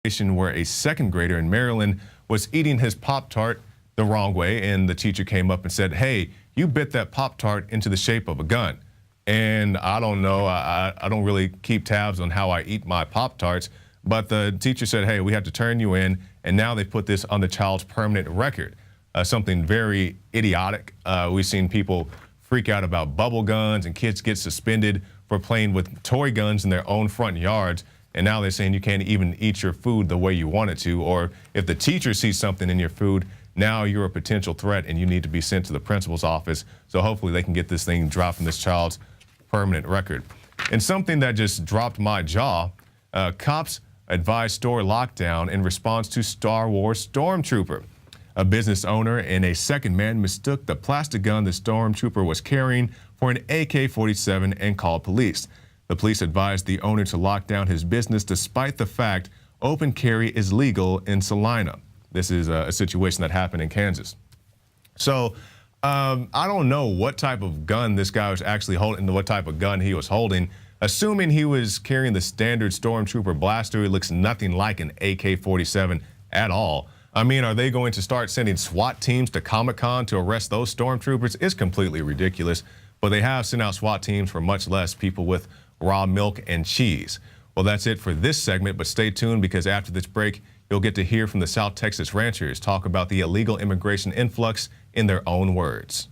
Where a second grader in Maryland was eating his Pop-Tart the wrong way, and the teacher came up and said, "Hey, you bit that Pop-Tart into the shape of a gun." And I don't know, I don't really keep tabs on how I eat my Pop-Tarts, but the teacher said, "Hey, we have to turn you in," and now they put this on the child's permanent record. Something very idiotic. We've seen people freak out about bubble guns, and kids get suspended for playing with toy guns in their own front yards. And now they're saying you can't even eat your food the way you want it to, or if the teacher sees something in your food, now you're a potential threat and you need to be sent to the principal's office. So hopefully they can get this thing dropped from this child's permanent record. And something that just dropped my jaw, cops advised store lockdown in response to Star Wars Stormtrooper. A business owner and a second man mistook the plastic gun the Stormtrooper was carrying for an AK-47 and called police. The police advised the owner to lock down his business despite the fact open carry is legal in Salina. This is a situation that happened in Kansas. So I don't know what type of gun this guy was actually holding, what type of gun he was holding. Assuming he was carrying the standard Stormtrooper blaster, it looks nothing like an AK-47 at all. I mean, are they going to start sending SWAT teams to Comic-Con to arrest those Stormtroopers? It's completely ridiculous. But they have sent out SWAT teams for much less people with raw milk and cheese. Well, that's it for this segment, but stay tuned because after this break, you'll get to hear from the South Texas ranchers talk about the illegal immigration influx in their own words.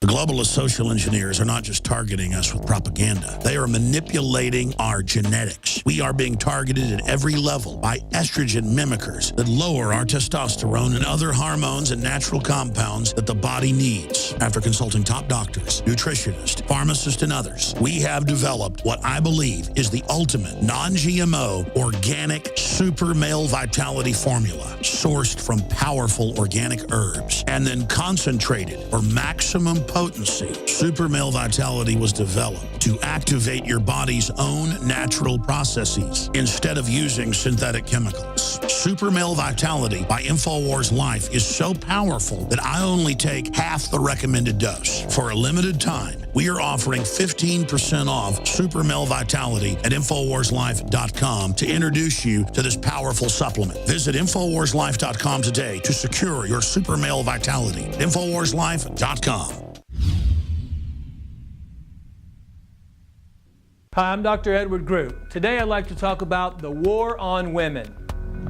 The globalist social engineers are not just targeting us with propaganda. They are manipulating our genetics. We are being targeted at every level by estrogen mimickers that lower our testosterone and other hormones and natural compounds that the body needs. After consulting top doctors, nutritionists, pharmacists, and others, we have developed what I believe is the ultimate non-GMO organic super male vitality formula sourced from powerful organic herbs and then concentrated for maximum potency. Super Male Vitality was developed to activate your body's own natural processes instead of using synthetic chemicals. Super Male Vitality by INFOWARS Life is so powerful that I only take half the recommended dose. For a limited time, we are offering 15% off Super Male Vitality at InfoWarsLife.com to introduce you to this powerful supplement. Visit InfoWarsLife.com today to secure your Super Male Vitality. InfoWarsLife.com. Hi, I'm Dr. Edward Group. Today I'd like to talk about the war on women.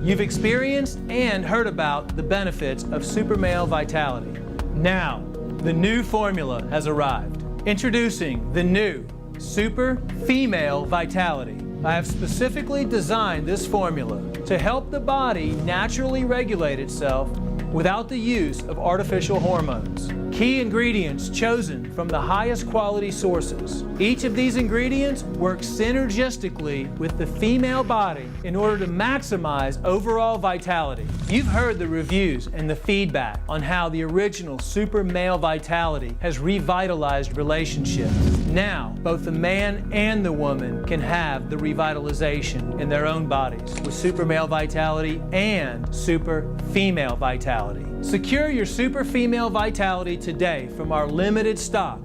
You've experienced and heard about the benefits of Super Male Vitality. Now, the new formula has arrived. Introducing the new Super Female Vitality. I have specifically designed this formula to help the body naturally regulate itself without the use of artificial hormones. Key ingredients chosen from the highest quality sources. Each of these ingredients works synergistically with the female body in order to maximize overall vitality. You've heard the reviews and the feedback on how the original Super Male Vitality has revitalized relationships. Now, both the man and the woman can have the revitalization in their own bodies with Super Male Vitality and Super Female Vitality. Secure your Super Female Vitality today from our limited stock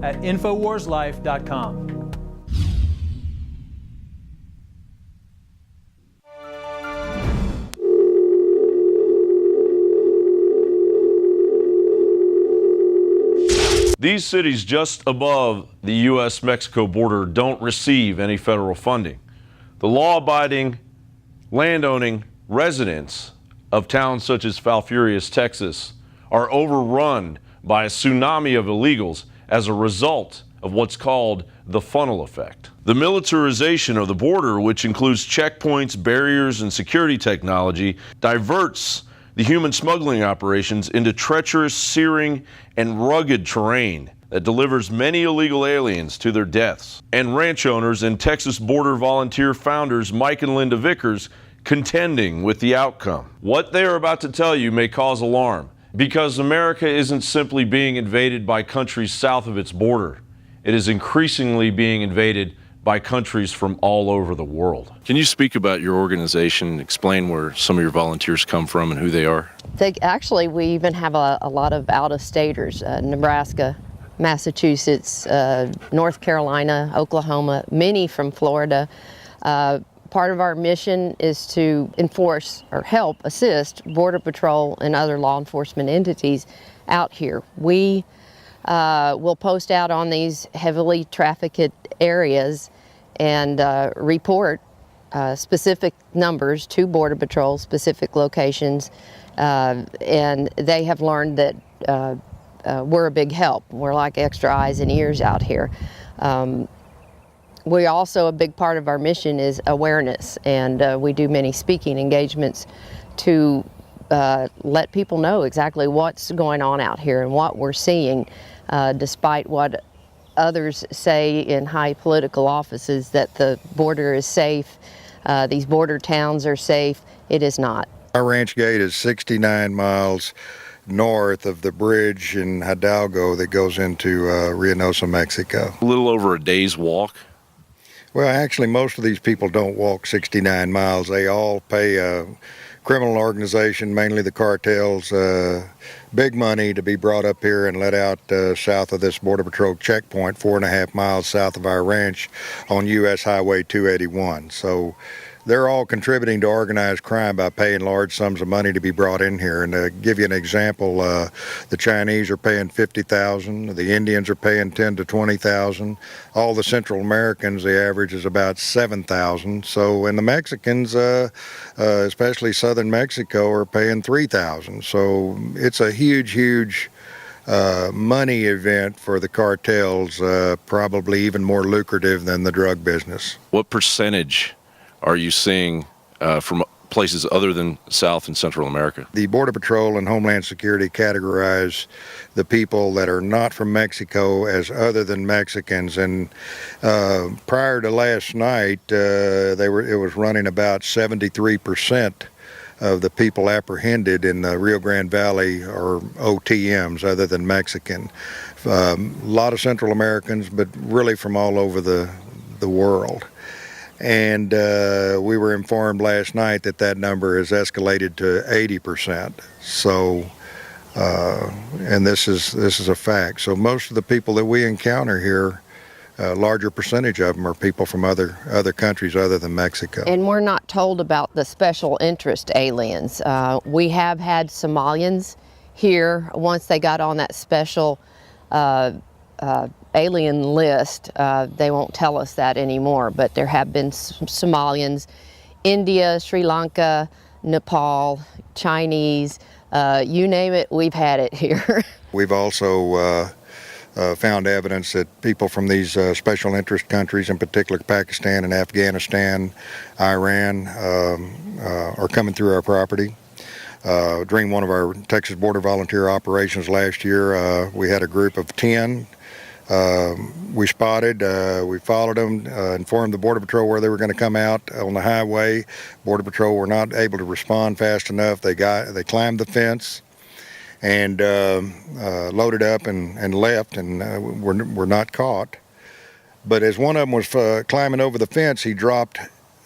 at InfoWarsLife.com. These cities just above the U.S.-Mexico border don't receive any federal funding. The law-abiding, land-owning residents of towns such as Falfurrias, Texas, are overrun by a tsunami of illegals as a result of what's called the funnel effect. The militarization of the border, which includes checkpoints, barriers, and security technology, diverts the human smuggling operations into treacherous, searing, and rugged terrain that delivers many illegal aliens to their deaths. And ranch owners and Texas border volunteer founders Mike and Linda Vickers contending with the outcome. What they are about to tell you may cause alarm, because America isn't simply being invaded by countries south of its border. It is increasingly being invaded by countries from all over the world. Can you speak about your organization, explain where some of your volunteers come from and who they are? Actually, we even have a lot of out-of-staters, Nebraska, Massachusetts, North Carolina, Oklahoma, many from Florida. Part of our mission is to enforce or help assist Border Patrol and other law enforcement entities out here. We will post out on these heavily trafficked areas and report specific numbers to Border Patrol, specific locations, and they have learned that we're a big help. We're like extra eyes and ears out here. We also, a big part of our mission is awareness, and we do many speaking engagements to let people know exactly what's going on out here and what we're seeing, despite what others say in high political offices that the border is safe, these border towns are safe. It is not. Our ranch gate is 69 miles north of the bridge in Hidalgo that goes into Reynosa, Mexico. A little over a day's walk. Well, actually, most of these people don't walk 69 miles. They all pay a criminal organization, mainly the cartels, big money to be brought up here and let out south of this Border Patrol checkpoint, 4.5 miles south of our ranch on U.S. Highway 281. So they're all contributing to organized crime by paying large sums of money to be brought in here. And to give you an example, the Chinese are paying $50,000, the Indians are paying $10,000 to $20,000. All the Central Americans, the average is about $7,000. So, and the Mexicans, especially southern Mexico, are paying $3,000. So it's a huge money event for the cartels, probably even more lucrative than the drug business. What percentage are you seeing from places other than South and Central America? The Border Patrol and Homeland Security categorize the people that are not from Mexico as other than Mexicans. And prior to last night, it was running about 73% of the people apprehended in the Rio Grande Valley are OTMs other than Mexican. A lot of Central Americans, but really from all over the world. And we were informed last night that that number has escalated to 80%. So, and this is a fact. So most of the people that we encounter here, a larger percentage of them are people from other countries other than Mexico. And we're not told about the special interest aliens. We have had Somalians here once they got on that special alien list. They won't tell us that anymore, but there have been Somalians, India, Sri Lanka, Nepal, Chinese, you name it, we've had it here. We've also found evidence that people from these special interest countries, in particular Pakistan and Afghanistan, Iran, are coming through our property. During one of our Texas Border Volunteer operations last year, we had a group of 10. We spotted, we followed them, informed the Border Patrol where they were going to come out on the highway. Border Patrol were not able to respond fast enough. They climbed the fence and loaded up and left, and were not caught. But as one of them was climbing over the fence, he dropped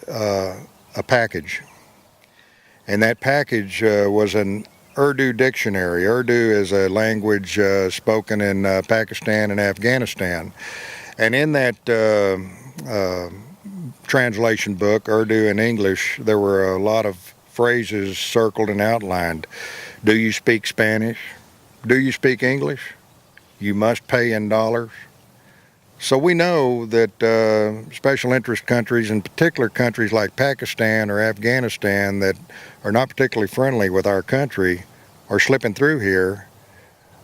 a package. And that package was an Urdu dictionary. Urdu is a language spoken in Pakistan and Afghanistan. And in that translation book, Urdu and English, there were a lot of phrases circled and outlined. Do you speak Spanish? Do you speak English? You must pay in dollars. So we know that special interest countries, in particular countries like Pakistan or Afghanistan that are not particularly friendly with our country, are slipping through here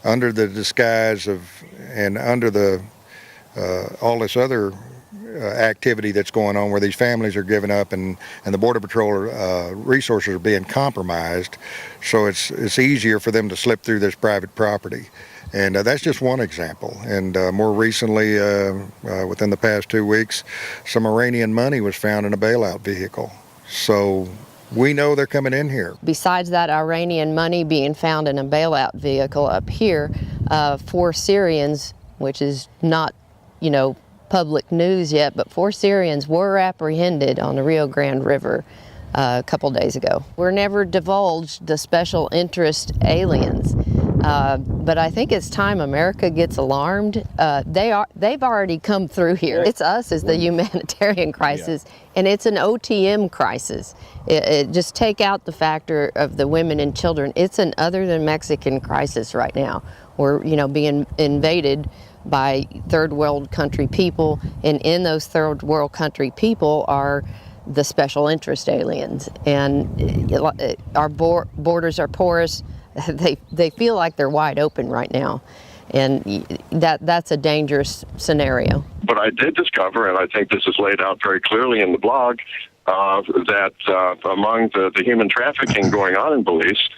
under the disguise of and under the all this other activity that's going on where these families are giving up and the Border Patrol resources are being compromised. So it's easier for them to slip through this private property. And that's just one example. And more recently, within the past 2 weeks, some Iranian money was found in a bailout vehicle. So we know they're coming in here. Besides that Iranian money being found in a bailout vehicle up here, 4 Syrians, which is not, public news yet, but 4 Syrians were apprehended on the Rio Grande River a couple days ago. We're never divulged the special interest aliens. But I think it's time America gets alarmed. They've already come through here. It's us as the humanitarian crisis, and it's an OTM crisis. Just take out the factor of the women and children. It's an other than Mexican crisis right now. We're being invaded by third world country people, and in those third world country people are the special interest aliens, and our borders are porous. They feel like they're wide open right now, and that's a dangerous scenario. But I did discover, and I think this is laid out very clearly in the blog, that among the human trafficking going on in Belize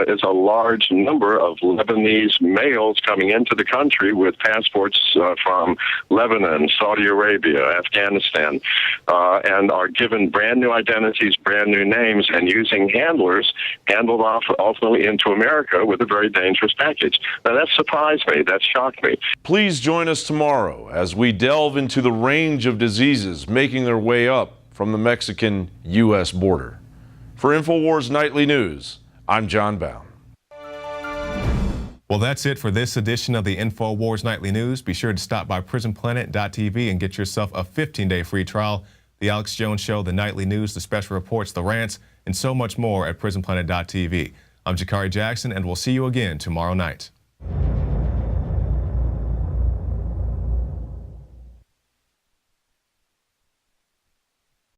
is a large number of Lebanese males coming into the country with passports from Lebanon, Saudi Arabia, Afghanistan, and are given brand new identities, brand new names, and using handlers handled off ultimately into America with a very dangerous package. Now that surprised me, that shocked me. Please join us tomorrow as we delve into the range of diseases making their way up from the Mexican-U.S. border. For INFOWARS Nightly News, I'm John Bound. Well, that's it for this edition of the INFOWARS Nightly News. Be sure to stop by prisonplanet.tv and get yourself a 15-day free trial. The Alex Jones Show, the Nightly News, the special reports, the rants, and so much more at prisonplanet.tv. I'm Jakari Jackson, and we'll see you again tomorrow night.